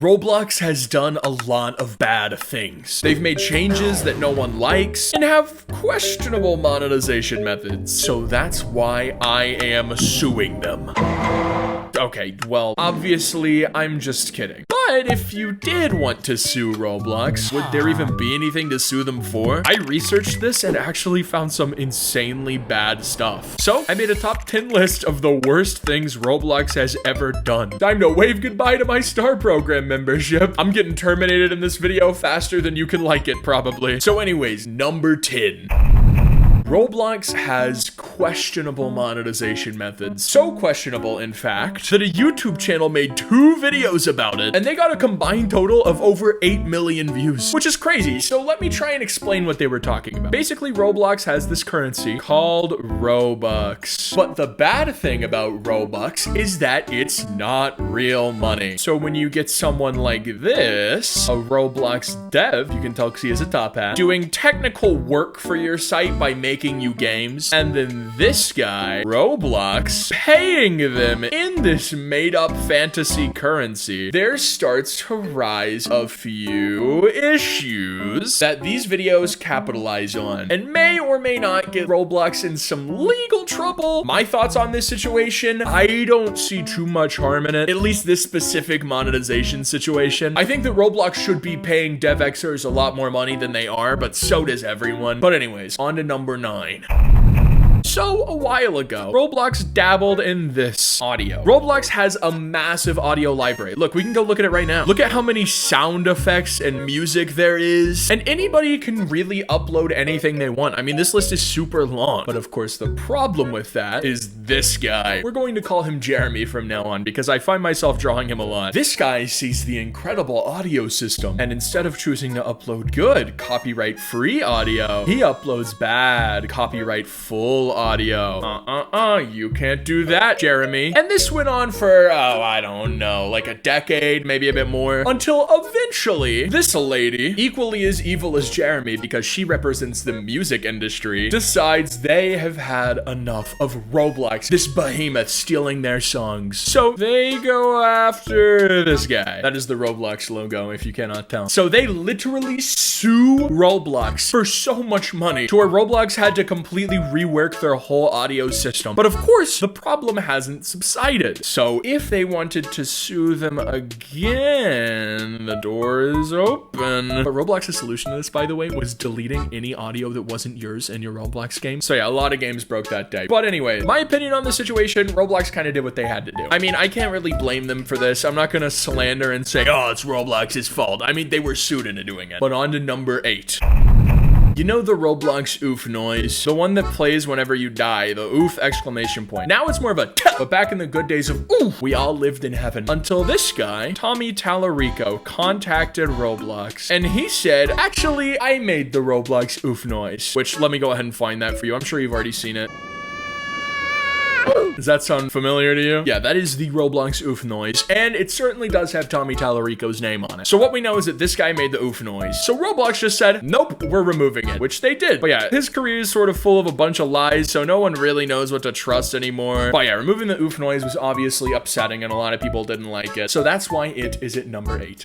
Roblox has done a lot of bad things. They've made changes that no one likes and have questionable monetization methods. So that's why I am suing them. Okay, well, obviously, I'm just kidding. But if you did want to sue Roblox, would there even be anything to sue them for? I researched this and actually found some insanely bad stuff. So I made a top 10 list of the worst things Roblox has ever done. Time to wave goodbye to my Star Program membership. I'm getting terminated in this video faster than you can like it, probably. So anyways, number 10. Roblox has questionable monetization methods. So questionable, in fact, that a YouTube channel made 2 videos about it, and they got a combined total of over 8 million views, which is crazy. So let me try and explain what they were talking about. Basically, Roblox has this currency called Robux. But the bad thing about Robux is that it's not real money. So when you get someone like this, a Roblox dev, you can tell because he has a top hat, doing technical work for your site by making you games, and then this guy, Roblox, paying them in this made-up fantasy currency, there starts to rise a few issues that these videos capitalize on and may or may not get Roblox in some legal trouble. My thoughts on this situation, I don't see too much harm in it, at least this specific monetization situation. I think that Roblox should be paying DevXers a lot more money than they are, but so does everyone. But anyways, on to number 9. So, a while ago, Roblox dabbled in this audio. Roblox has a massive audio library. Look, we can go look at it right now. Look at how many sound effects and music there is. And anybody can really upload anything they want. I mean, this list is super long. But of course, the problem with that is this guy. We're going to call him Jeremy from now on because I find myself drawing him a lot. This guy sees the incredible audio system. And instead of choosing to upload good, copyright-free audio, he uploads bad, copyright-full audio. You can't do that, Jeremy. And this went on for, I don't know, like a decade, maybe a bit more, until eventually this lady, equally as evil as Jeremy because she represents the music industry, decides they have had enough of Roblox, this behemoth stealing their songs. So they go after this guy. That is the Roblox logo, if you cannot tell. So they literally sue Roblox for so much money to where Roblox had to completely rework their whole audio system. But of course, the problem hasn't subsided. So if they wanted to sue them again, the door is open. But Roblox's solution to this, by the way, was deleting any audio that wasn't yours in your Roblox game. So yeah, a lot of games broke that day. But anyway, my opinion on the situation, Roblox kind of did what they had to do. I mean, I can't really blame them for this. I'm not gonna slander and say, oh, it's Roblox's fault. I mean, they were sued into doing it. But on to number 8. You know the Roblox Oof Noise? The one that plays whenever you die, the oof exclamation point. Now it's more of a tap, but back in the good days of oof, we all lived in heaven. Until this guy, Tommy Tallarico, contacted Roblox, and he said, actually, I made the Roblox Oof Noise. Which, let me go ahead and find that for you. I'm sure you've already seen it. Does that sound familiar to you? Yeah, that is the Roblox Oof Noise, and it certainly does have Tommy Tallarico's name on it. So what we know is that this guy made the Oof Noise. So Roblox just said, nope, we're removing it, which they did. But yeah, his career is sort of full of a bunch of lies, so no one really knows what to trust anymore. But yeah, removing the Oof Noise was obviously upsetting, and a lot of people didn't like it. So that's why it is at number 8.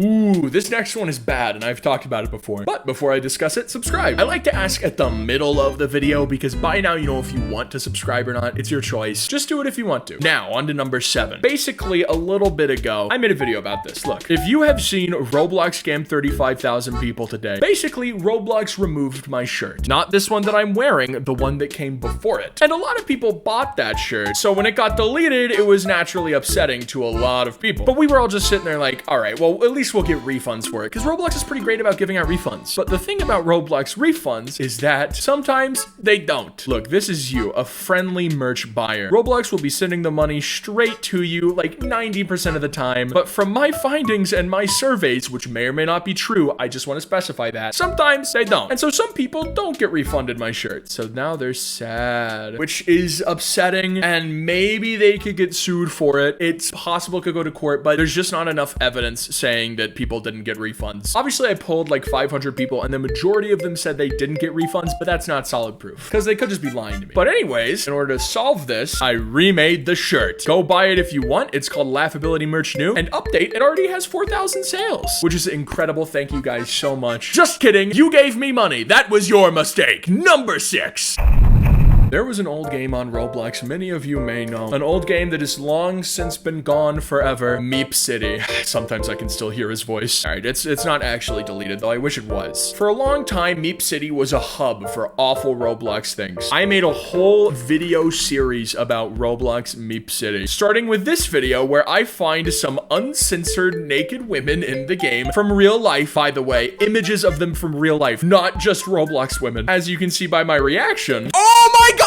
Ooh, this next one is bad, and I've talked about it before. But before I discuss it, subscribe. I like to ask at the middle of the video because by now you know if you want to subscribe or not. It's your choice. Just do it if you want to. Now, on to number 7. Basically, a little bit ago, I made a video about this. Look, if you have seen Roblox scam 35,000 people today, basically, Roblox removed my shirt. Not this one that I'm wearing, the one that came before it. And a lot of people bought that shirt, so when it got deleted, it was naturally upsetting to a lot of people. But we were all just sitting there like, all right, well, at least we'll get refunds for it because Roblox is pretty great about giving out refunds. But the thing about Roblox refunds is that sometimes they don't. Look, this is you, a friendly merch buyer. Roblox will be sending the money straight to you like 90% of the time. But from my findings and my surveys, which may or may not be true, I just want to specify that sometimes they don't. And so some people don't get refunded my shirt. So now they're sad, which is upsetting. And maybe they could get sued for it. It's possible it could go to court, but there's just not enough evidence saying that people didn't get refunds. Obviously, I polled like 500 people, and the majority of them said they didn't get refunds, but that's not solid proof, because they could just be lying to me. But anyways, in order to solve this, I remade the shirt. Go buy it if you want. It's called Laughability merch new. And update, it already has 4,000 sales, which is incredible. Thank you guys so much. Just kidding. You gave me money. That was your mistake. Number 6. There was an old game on Roblox many of you may know. An old game that has long since been gone forever. Meep City. Sometimes I can still hear his voice. Alright, it's not actually deleted, though I wish it was. For a long time, Meep City was a hub for awful Roblox things. I made a whole video series about Roblox Meep City. Starting with this video where I find some uncensored naked women in the game from real life, by the way. Images of them from real life, not just Roblox women. As you can see by my reaction. Oh my god!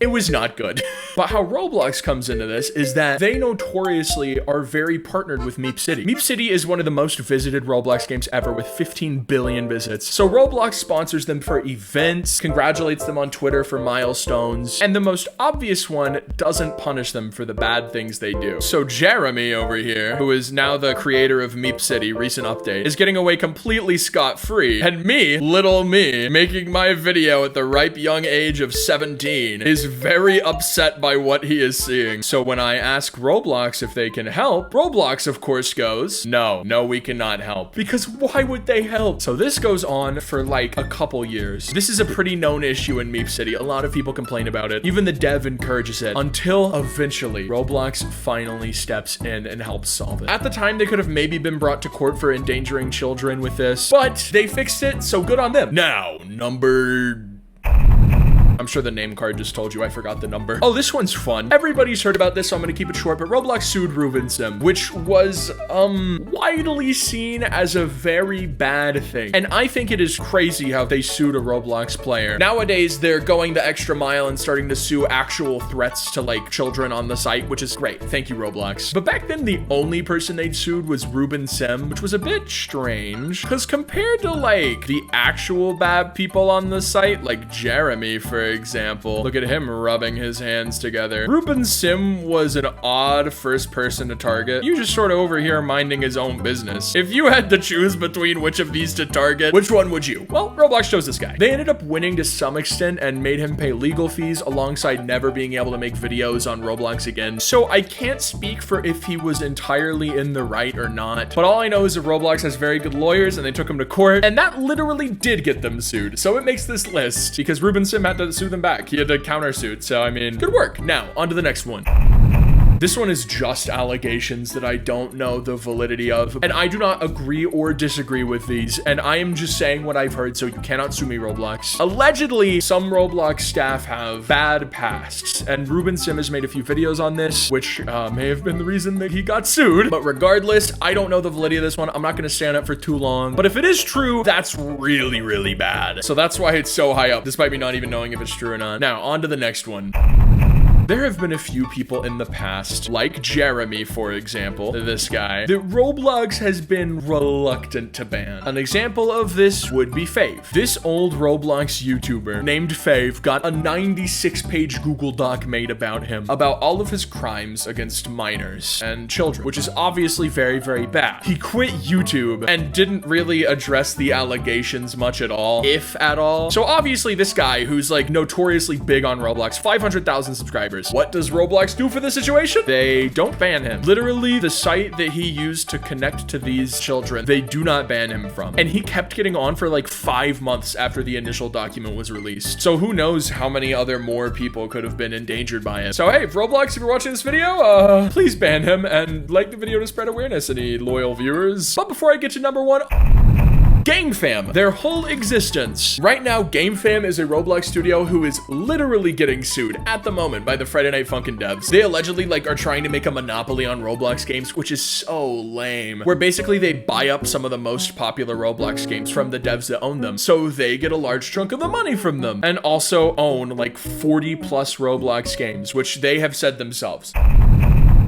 It was not good. But how Roblox comes into this is that they notoriously are very partnered with Meep City. Meep City is one of the most visited Roblox games ever with 15 billion visits. So Roblox sponsors them for events, congratulates them on Twitter for milestones, and the most obvious one doesn't punish them for the bad things they do. So Jeremy over here, who is now the creator of Meep City, recent update, is getting away completely scot-free. And me, little me, making my video at the ripe young age of 17, is very upset by what he is seeing. So when I ask Roblox if they can help, Roblox of course goes, no, we cannot help. Because why would they help? So this goes on for like a couple years. This is a pretty known issue in Meep City. A lot of people complain about it. Even the dev encourages it until eventually Roblox finally steps in and helps solve it. At the time, they could have maybe been brought to court for endangering children with this, but they fixed it, so good on them. Now, number... I'm sure the name card just told you. I forgot the number. Oh, this one's fun. Everybody's heard about this, so I'm gonna keep it short, but Roblox sued Rubens Sim, which was, widely seen as a very bad thing. And I think it is crazy how they sued a Roblox player. Nowadays, they're going the extra mile and starting to sue actual threats to, like, children on the site, which is great. Thank you, Roblox. But back then, the only person they'd sued was Rubens Sim, which was a bit strange, because compared to, like, the actual bad people on the site, like Jeremy, for example, look at him rubbing his hands together. Rubens Sim was an odd first person to target. You just sort of over here minding his own business. If you had to choose between which of these to target, which one would you? Well, Roblox chose this guy. They ended up winning to some extent and made him pay legal fees alongside never being able to make videos on Roblox again. So I can't speak for if he was entirely in the right or not, but all I know is that Roblox has very good lawyers and they took him to court, and that literally did get them sued. So it makes this list because Rubens Sim had to sue them back. He had to countersuit, so I mean, good work. Now, on to the next one. This one is just allegations that I don't know the validity of, and I do not agree or disagree with these, and I am just saying what I've heard, so you cannot sue me, Roblox. Allegedly, some Roblox staff have bad pasts, and Rubens Sim has made a few videos on this, which may have been the reason that he got sued, but regardless, I don't know the validity of this one. I'm not gonna stand up for too long, but if it is true, that's really, really bad. So that's why it's so high up, despite me not even knowing if it's true or not. Now, on to the next one. There have been a few people in the past, like Jeremy, for example, this guy, that Roblox has been reluctant to ban. An example of this would be Fave. This old Roblox YouTuber named Fave got a 96-page Google Doc made about him, about all of his crimes against minors and children, which is obviously very, very bad. He quit YouTube and didn't really address the allegations much at all, if at all. So obviously this guy, who's like notoriously big on Roblox, 500,000 subscribers, what does Roblox do for the situation? They don't ban him. Literally, the site that he used to connect to these children, they do not ban him from. And he kept getting on for like 5 months after the initial document was released. So who knows how many other more people could have been endangered by it. So hey, Roblox, if you're watching this video, please ban him and like the video to spread awareness, any loyal viewers. But before I get to number one, GameFam, their whole existence. Right now, GameFam is a Roblox studio who is literally getting sued at the moment by the Friday Night Funkin' devs. They allegedly are trying to make a monopoly on Roblox games, which is so lame. Where basically they buy up some of the most popular Roblox games from the devs that own them, so they get a large chunk of the money from them, and also own like 40 plus Roblox games, which they have said themselves.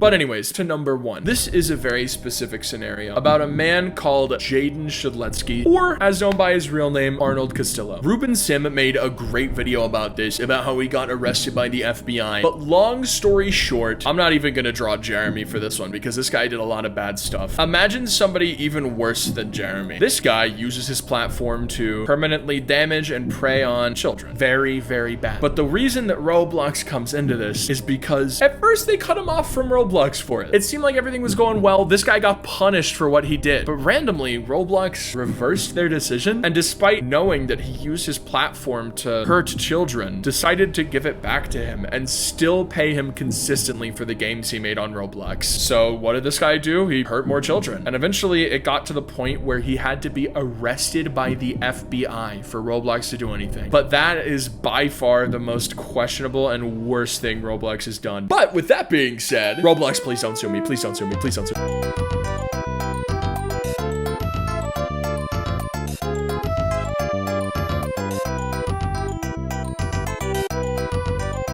But anyways, to number 1. This is a very specific scenario about a man called Jaden Shadletsky, or as known by his real name, Arnold Castillo. Rubens Sim made a great video about this, about how he got arrested by the FBI. But long story short, I'm not even gonna draw Jeremy for this one because this guy did a lot of bad stuff. Imagine somebody even worse than Jeremy. This guy uses his platform to permanently damage and prey on children. Very, very bad. But the reason that Roblox comes into this is because at first they cut him off from Roblox for it. It seemed like everything was going well. This guy got punished for what he did. But randomly, Roblox reversed their decision, and despite knowing that he used his platform to hurt children, decided to give it back to him and still pay him consistently for the games he made on Roblox. So what did this guy do? He hurt more children. And eventually it got to the point where he had to be arrested by the FBI for Roblox to do anything. But that is by far the most questionable and worst thing Roblox has done. But with that being said, Roblox, please don't sue me. Please don't sue me. Please don't sue me.